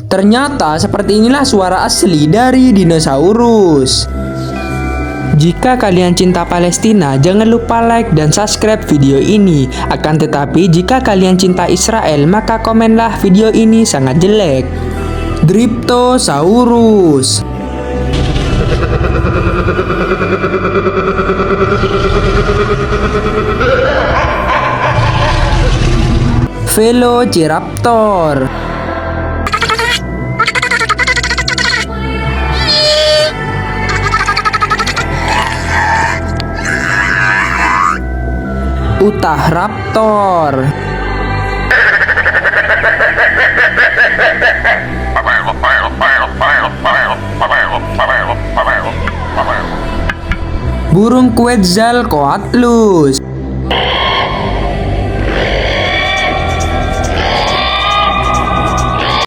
Ternyata seperti inilah suara asli dari dinosaurus. Jika kalian cinta Palestina, jangan lupa like dan subscribe video ini. Akan tetapi, jika kalian cinta Israel, maka komenlah video ini sangat jelek. Dryptosaurus. Velociraptor. Utahraptor. Burung Quetzalcoatlus.